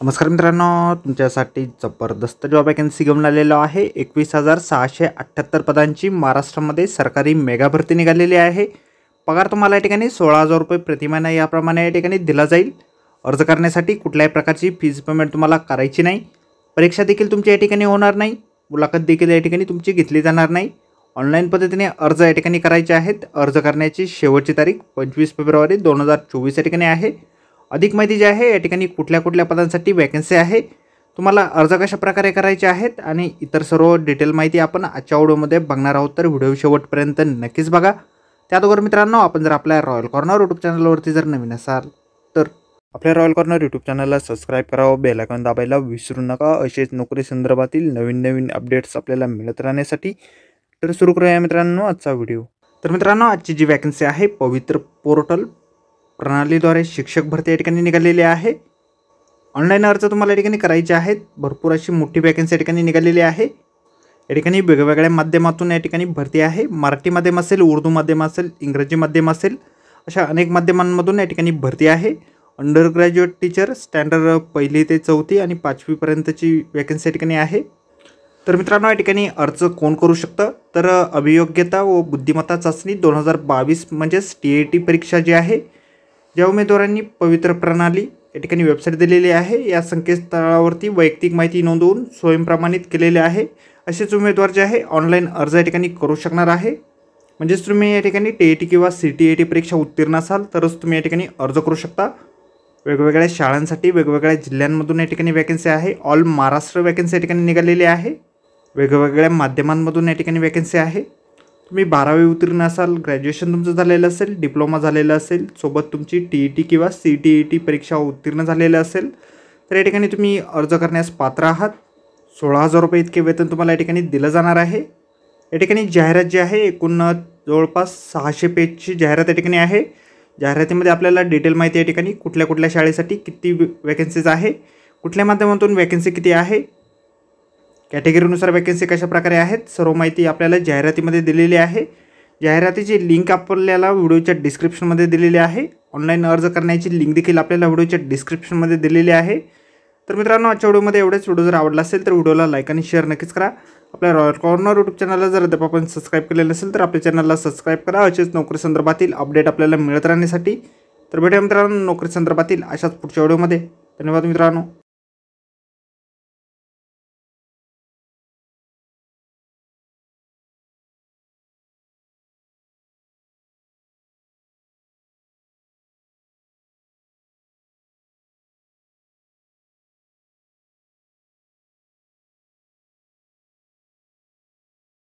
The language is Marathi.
नमस्कार मित्रांनो, तुमच्यासाठी जबरदस्त जॉब वॅकन्सी घेऊन आलेलो आहे। 21,678 पदांची महाराष्ट्रामध्ये सरकारी मेगा भरती निघालेली आहे। पगार तुम्हाला या ठिकाणी 16,000 रुपये प्रति महिना याप्रमाणे या ठिकाणी दिला जाईल। अर्ज करण्यासाठी कुठल्याही प्रकारची फीज पेमेंट तुम्हाला करायची नाही। परीक्षा देखील तुमची या ठिकाणी होणार नाही। मुलाखत देखील या ठिकाणी तुमची घेतली जाणार नाही। ऑनलाईन पद्धतीने अर्ज या ठिकाणी करायचे आहेत। अर्ज करण्याची शेवटची तारीख 25 फेब्रुवारी 2024 या ठिकाणी आहे। अधिक माहिती जी आहे या ठिकाणी कुठल्या पदांसाठी वॅकन्सी आहे, तुम्हाला अर्ज कशा प्रकारे करायचे आहेत आणि इतर सर्व डिटेल माहिती आपण आजच्या व्हिडिओमध्ये बघणार आहोत। तर व्हिडिओ शेवटपर्यंत नक्कीच बघा। त्याचबरोबर मित्रांनो, आपण जर आपल्या रॉयल कॉर्नर यूट्यूब चॅनलवरती जर नवीन असाल तर आपल्या रॉयल कॉर्नर यूट्यूब चॅनलला सबस्क्राईब करावं, बेल आयकॉन दाबायला विसरू नका। असेच नोकरी संदर्भातील नवीन अपडेट्स आपल्याला मिळत राहण्यासाठी। तर सुरू करूया मित्रांनो आजचा व्हिडिओ। तर मित्रांनो, आजची जी वॅकन्सी आहे पवित्र पोर्टल प्रणालीद्वारे शिक्षक भरती या ठिकाणी निघालेली आहे। ऑनलाईन अर्ज तुम्हाला या ठिकाणी करायचे आहेत। भरपूर अशी मोठी वॅकन्सी या ठिकाणी निघालेली आहे। या ठिकाणी वेगवेगळ्या माध्यमातून या ठिकाणी भरती आहे। मराठी माध्यम असेल, उर्दू माध्यम असेल, इंग्रजी माध्यम असेल, अशा अनेक माध्यमांमधून या ठिकाणी भरती आहे। अंडर ग्रॅज्युएट टीचर स्टँडर्ड 1ली ते 4थी आणि 5वी पर्यंतची वॅकन्सी या ठिकाणी आहे। तर मित्रांनो, या ठिकाणी अर्ज कोण करू शकतं, तर अभियोग्यता व बुद्धिमत्ता चाचणी 2022 म्हणजेच TAT परीक्षा जी आहे, ज्या उमेदवारांनी पवित्र प्रणाली या ठिकाणी वेबसाईट दिलेली आहे, या संकेतस्थळावरती वैयक्तिक माहिती नोंदवून स्वयंप्रमाणित केलेले आहे, असेच उमेदवार जे आहे ऑनलाईन अर्ज या ठिकाणी करू शकणार आहे। म्हणजेच तुम्ही या ठिकाणी TAT किंवा CTAT परीक्षा उत्तीर्ण असाल तरच तुम्ही या ठिकाणी अर्ज करू शकता। वेगवेगळ्या शाळांसाठी वेगवेगळ्या जिल्ह्यांमधून या ठिकाणी वॅकन्सी आहे। ऑल महाराष्ट्र वॅकन्सी या ठिकाणी निघालेली आहे। वेगवेगळ्या माध्यमांमधून या ठिकाणी वॅकन्सी आहे। तुम्ही 12वी उत्तीर्ण असाल, ग्रॅज्युएशन तुमचं झालेलं असेल, डिप्लोमा झालेला असेल, सोबत तुमची TAT किंवा CTAT परीक्षा उत्तीर्ण झालेलं असेल तर या ठिकाणी तुम्ही अर्ज करण्यास पात्र आहात। 16,000 रुपये इतके वेतन तुम्हाला या ठिकाणी दिलं जाणार आहे। या ठिकाणी जाहिरात जी आहे एकूण जवळपास 600 पेजची जाहिरात या ठिकाणी आहे। जाहिरातीमध्ये आपल्याला डिटेल माहिती या ठिकाणी कुठल्या शाळेसाठी किती वॅकन्सीज आहे, कुठल्या माध्यमातून वॅकन्सी किती आहे, कॅटेगरीनुसार वॅकन्सी कशा प्रकारे आहेत, सर्व माहिती आपल्याला जाहिरातीमध्ये दिलेली आहे। जाहिरातीची लिंक आपल्याला व्हिडिओच्या डिस्क्रिप्शनमध्ये दिलेली आहे। ऑनलाईन अर्ज करण्याची लिंक देखील आपल्याला व्हिडिओच्या डिस्क्रिप्शनमध्ये दिलेली आहे। तर मित्रांनो, आजच्या व्हिडिओमध्ये एवढेच। व्हिडिओ जर आवडला असेल तर व्हिडिओला लाईक आणि शेअर नक्कीच करा। आपल्या रॉयल कॉर्नर यूट्यूब चॅनलला जर अद्याप आपण सबस्क्राईब केलेलं नसेल तर आपल्या चॅनलला सबस्क्राईब करा, असेच नोकरी संदर्भातील अपडेट आपल्याला मिळत राहण्यासाठी। तर भेटूया मित्रांनो नोकरी संदर्भातील अशाच पुढच्या व्हिडिओमध्ये। धन्यवाद मित्रांनो।